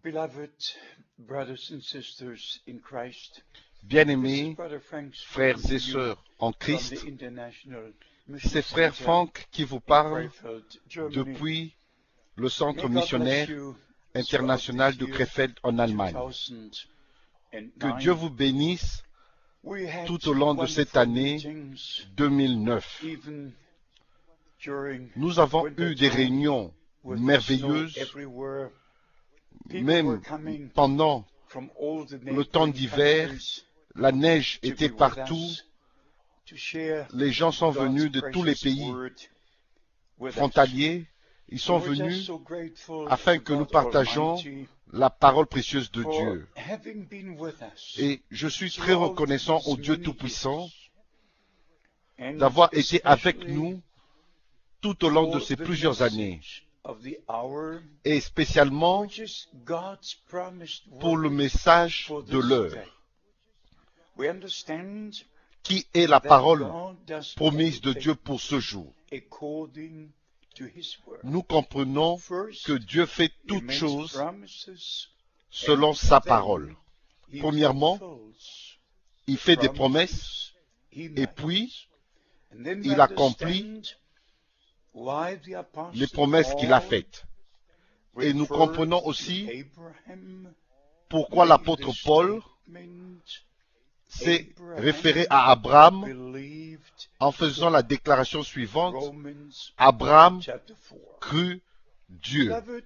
Beloved brothers and sisters in Christ, this is Bien-aimés Brother Frank frères speaking et to you sœurs en from Christ, the International Mission c'est frère Center Franck qui vous in parle Krefeld, Germany. depuis le May Centre God bless missionnaire you throughout international this de year Krefeld en Allemagne. 2009. Que Dieu vous bénisse We had tout au long de cette wonderful année meetings, 2009. even during Nous avons winter eu des time réunions with the snow merveilleuses, everywhere. People were même coming pendant from all the le temps neighboring d'hiver. countries La neige to était be with partout. us, to share Les gens sont God's venus de tous les precious pays word with us. frontaliers. Ils sont And we're just venus so grateful afin to que nous God partageons Almighty la parole précieuse de for Dieu. having been with us Et je suis très throughout reconnaissant au these Dieu many Tout-Puissant years, and d'avoir été avec especially nous tout au long de for ces the plusieurs années, message of the hour, et spécialement which is God's promised pour le word message for de this l'heure, day. We understand qui est la that parole God does promise de everything Dieu pour ce jour. according to His word. Nous comprenons First, que Dieu fait He toutes makes choses promises, selon and sa then parole. He Premièrement, fulfills il the fait des promises promesses He et makes. puis And then we il accomplit understand why the les Apostle promesses qu'il a Paul faites. Et nous referred comprenons to aussi Abraham, pourquoi made l'apôtre the Paul statement, s'est Abraham référé à Abraham believed en faisant la déclaration suivante: Romans Abraham chapter 4. crut Dieu. Beloved,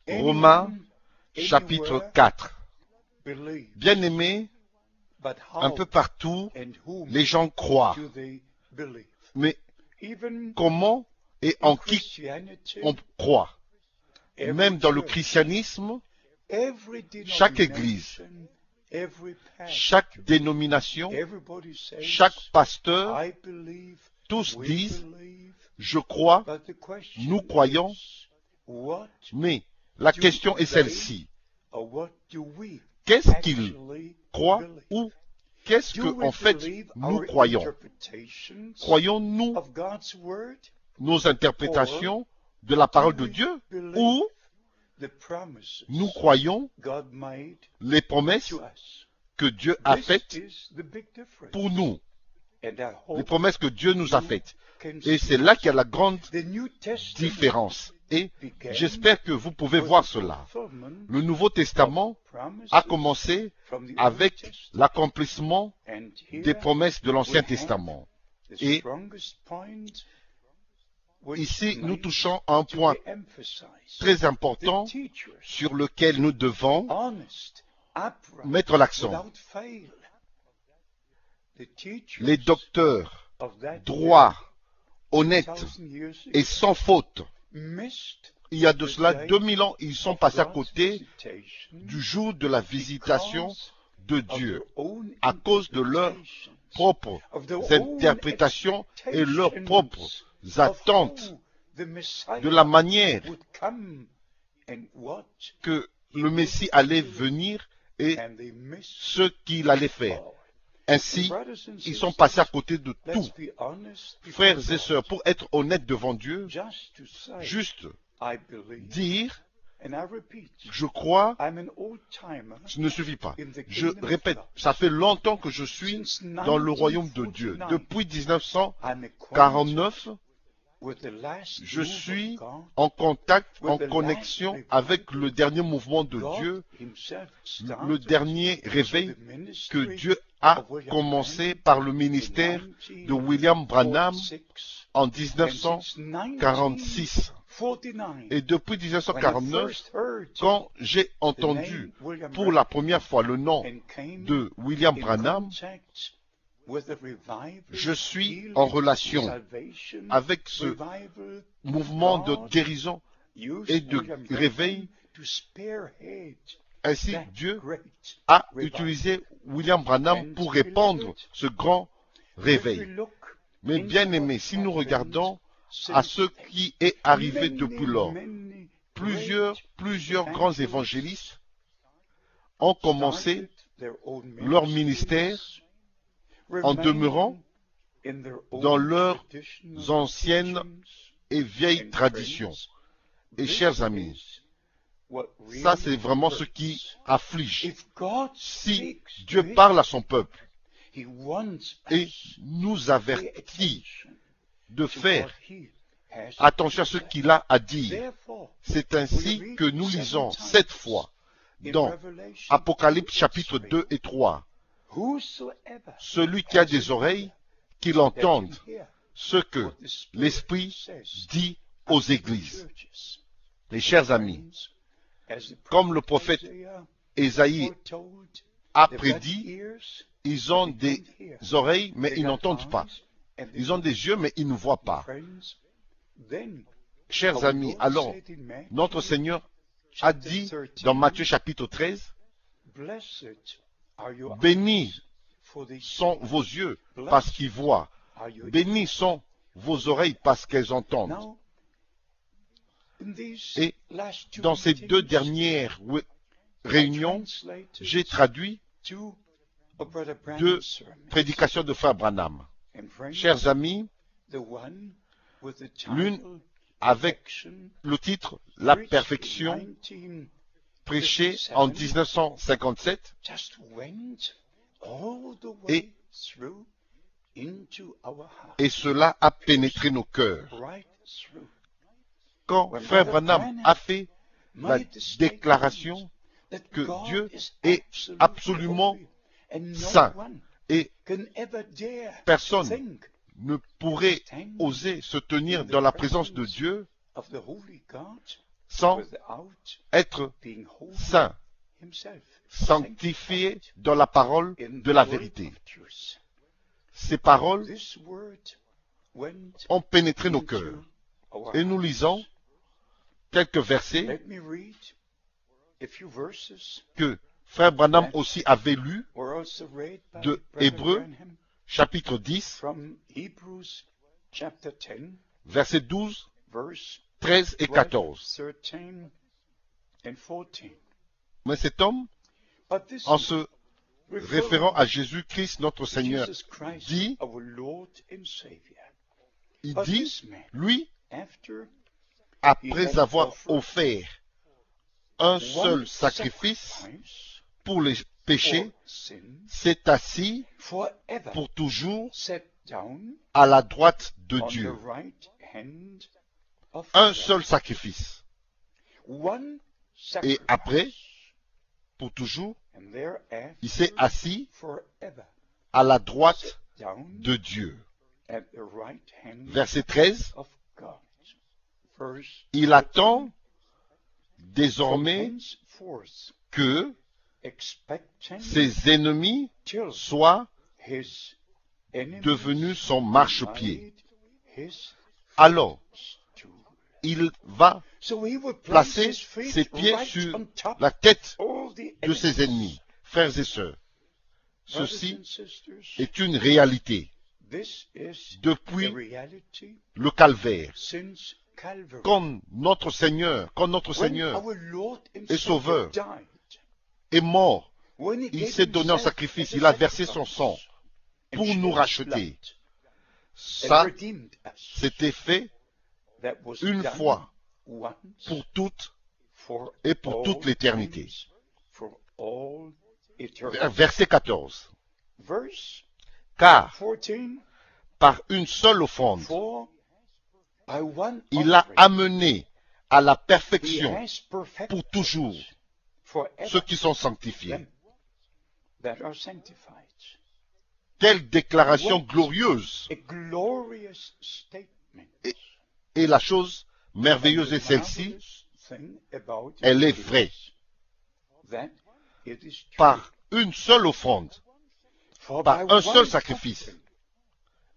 Romains anyone, chapitre anywhere 4. believes, Bien-aimés, but un how peu partout, and whom les gens croient. do they believe? Mais Even comment et in en qui Christianity, on croit? every Même dans le church, christianisme, every chaque église, denomination, every pastor, chaque dénomination, everybody says, chaque pasteur, I believe, tous we disent: believe, je crois, but the question nous croyons. is, what Mais la do question est they celle-ci: or what do we qu'est-ce qu'ils actually croient believe? ou qu'est-ce Do que we en fait believe nous our croyons? interpretations Croyons-nous of God's word, nos interprétations de la parole de Dieu ou the promises nous croyons God made les promesses to us? que Dieu a This faites is the big difference. pour nous, And I les hope promesses que Dieu nous a you faites. can Et see c'est là it. qu'il y a la grande The New Testament différence. Et began j'espère que vous pouvez with voir the cela. fulfillment Le Nouveau Testament of promises a commencé from the Old avec Testament. l'accomplissement And des here promesses de l'Ancien we have Testament. the Et strongest point which ici, nous needs touchons à un to point be emphasized. très The important teachers, sur lequel nous devons honest, upright, mettre l'accent. without fail. The teachers Les docteurs of that droits, honnêtes 2000 years et ago sans faute, missed il y a de the cela day 2000 ans, ils sont of passés à God's côté visitation du jour de la visitation because de of Dieu, their own à cause de leurs interpretations, propres of their own interprétations et leurs propres expectations of attentes how the Messiah de la manière would come and what que he le would Messie allait do. venir et And they missed ce qu'il allait faire. all. Ainsi, Brothers and ils sont sisters, passés à côté de tout. let's be honest before Frères et God. sœurs, pour être honnêtes devant Dieu, Just to say, juste I believe, dire and I repeat, je crois, I'm an old-timer ce ne suffit pas. in the Je kingdom of répète, God. ça fait longtemps que je suis Since dans le royaume de Dieu. 1949, Depuis I'm 1949, with the last je move suis of God, en contact, with en the connexion last avec revival le dernier mouvement de God Dieu, himself le started dernier réveil through the ministry que Dieu a of William commencé Branham par le in ministère de William Branham 1946. en And since 1946. 1949, Et depuis when I 1949, first heard quand j'ai the entendu name William pour la Branham première fois le nom and came de William in Branham, contact with the revival, je suis healing, en relation salvation, avec ce revival, mouvement de God guérison used et de William Branham réveil. to spearhead Ainsi, that Dieu great a revival. utilisé William Branham pour répandre ce grand If we réveil. look Mais into bien what aimé, si nous happened regardons à since ce qui est arrivé many, depuis lors, many plusieurs great grands evangelists évangélistes ont commencé started their own leur ministries, ministère en remaining demeurant in their own dans leurs traditional anciennes teachings et vieilles and traditions. trends. Et This chers amis, is Ça, c'est vraiment ce qui afflige. If God Si speaks Dieu to his parle à son peuple He wants et us nous to pay avertit attention de to faire what he has attention à to ce say. qu'il a à dire, Therefore, c'est we ainsi read que nous 7 lisons times 7 fois in dans Revelation Apocalypse 2 and chapitre 3. 2 et 3. Whosoever Celui qui a has des an oreilles, ear, qu'il let him entende hear ce que what the Spirit l'Esprit says dit aux unto the églises. churches. Mes chers amis, Friends, as the comme le prophet prophète Isaiah Ésaïe foretold, a they've got prédit, ears, ils but ont they des don't hear. oreilles, mais They ils got n'entendent pas. eyes, and they Ils ont don't des yeux, mais ils ne voient see. pas. Friends, then Chers our amis, Lord alors, said in Matthew notre Seigneur a chapter dit 13, dans Matthieu chapitre 13, Blessed are your bénis eyes, for they sont see. vos yeux parce qu'ils voient. Are your Bénis ears. sont vos oreilles parce qu'elles entendent. Now, in these Et last two dans ces deux meetings, dernières I réunions, translated j'ai traduit two of Brother deux Branham's sermons. prédications de Frère Branham. And friends, Chers amis, the one with the l'une title avec Perfection, le titre La preached perfection, in 1957, prêchée en 1957, just went all the Et- way through into our heart, et cela a pénétré nos cœurs. right through. Quand When Frère Brother Branham Branham a fait la made the statement déclaration that que God Dieu is est absolument holy, and no saint one et can ever dare personne think ne pourrait oser se tenir dans la présence de Dieu of the holy God sans without être being holy saint, himself, sanctifié sanctified dans la parole in de the la word vérité. of truth. Ces paroles This word went ont pénétré nos into cœurs. our Et nous hearts. lisons quelques versets Let me read a few verses que Frère Branham aussi avait lus, were also read by de Brother Hébreux, Branham chapitre 10, from Hebrews chapter 10, versets 12, verse 13 et 12, 14. 13 and 14. Mais cet homme, But this en se référant referring à Jésus-Christ notre to Seigneur, Jesus Christ, dit, our Lord and Savior. il But dit, this man, lui, after après avoir offert un one seul sacrifice sacrifice pour les for péchés, sin, s'est assis forever pour toujours sat down à la droite de on the Dieu. right hand of Un God. seul sacrifice. One Et sacrifice. après, pour toujours, And thereafter, il s'est assis forever à la droite sat down de Dieu. at the right hand Verset 13, of God. Verse il 14, attend from désormais henceforth que expecting ses ennemis till soient his enemies devenus son marchepied. made his Alors, footstool. il va So he would place placer his feet ses pieds right sur on top la tête all the de ses enemies. ennemis. Frères et sœurs, Brothers ceci and sisters, est une réalité this is a depuis reality le calvaire. since Calvary. Quand notre Seigneur When Seigneur our Lord and et Savior Sauveur died, est mort, when he il gave s'est donné en himself sacrifice, as a il a versé son sacrifice sang and pour shed nous his racheter. blood Ça, and redeemed us, c'était fait that was une done fois once pour toutes for et pour all toute l'éternité. times, for all eternity. Verset 14. Verse Car 14, par une seule offrande, for by one il a offering amené à la he perfection has perfected pour toujours forever ceux qui sont sanctifiés. them that are sanctified. Quelle déclaration What glorieuse a glorious statement. est la chose And merveilleuse the est celle-ci, marvelous thing about it elle est is vraie. that it is true. Par une seule offrande, For par by un seul one sacrifice, offering,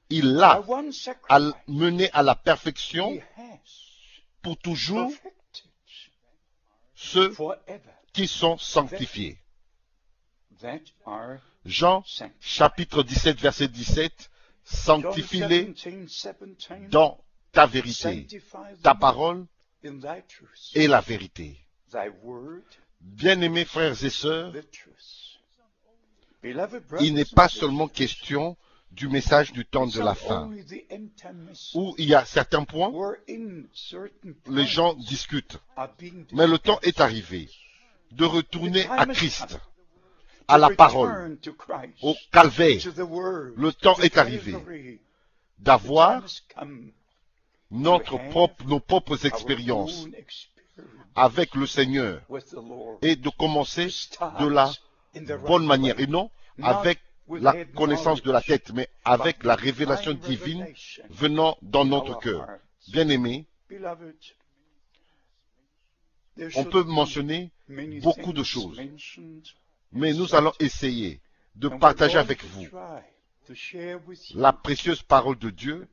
il by l'a one sacrifice, mené à la he perfection has pour toujours perfected ceux forever qui sont sanctifiés. that are Jean sanctified. chapitre 17 verset 17, John sanctifie-les 17:17, dans ta vérité. sanctify Ta them parole in thy truth. est la vérité. Thy word, Bien-aimés frères et sœurs, the truth. Beloved il n'est brothers pas and seulement sisters, question du message du temps de la fin, où il y a certains points, les gens discutent. Mais le temps est arrivé de retourner à Christ, à la parole, au calvaire. Le temps est arrivé d'avoir nos propres expériences avec le Seigneur et de commencer de la bonne manière et non avec la connaissance de la tête, mais avec la révélation divine venant dans notre cœur. Bien-aimés, on peut mentionner beaucoup de choses, mais nous allons essayer de partager avec vous la précieuse parole de Dieu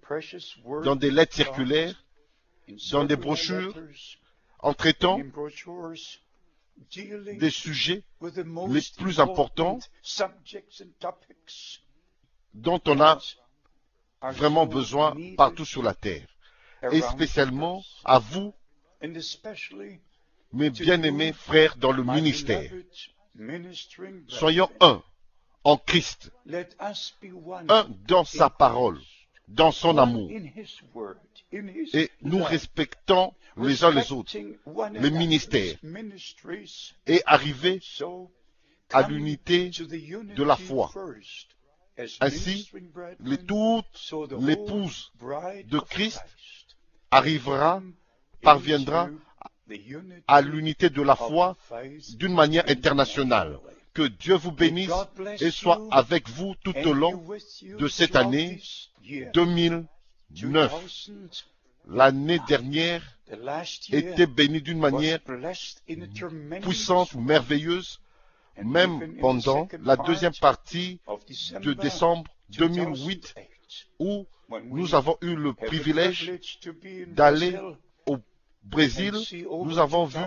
dans des lettres circulaires, dans des brochures, en traitant des sujets les plus importants dont on a vraiment besoin partout sur la terre, et spécialement à vous, mes bien-aimés frères dans le ministère. Soyons un en Christ, un dans sa parole, dans son amour, et nous respectons les uns les autres, les ministères, et arriver à l'unité de la foi. Ainsi, toute l'épouse de Christ parviendra à l'unité de la foi d'une manière internationale. Que Dieu vous bénisse et soit avec vous tout au long de cette année 2009. L'année dernière était bénie d'une manière puissante, merveilleuse, même pendant la deuxième partie de décembre 2008, où nous avons eu le privilège d'aller au Brésil. Nous avons vu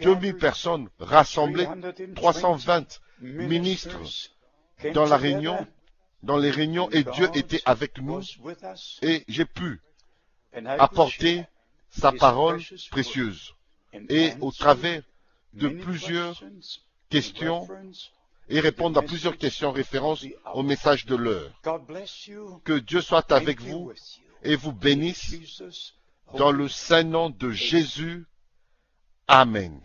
2000 personnes rassemblées, 320 ministres dans les réunions, et Dieu était avec nous, et j'ai pu apporter sa parole précieuse. Et au travers de plusieurs questions, et répondre à plusieurs questions en référence au message de l'heure. Que Dieu soit avec vous et vous bénisse dans le saint nom de Jésus. Amen.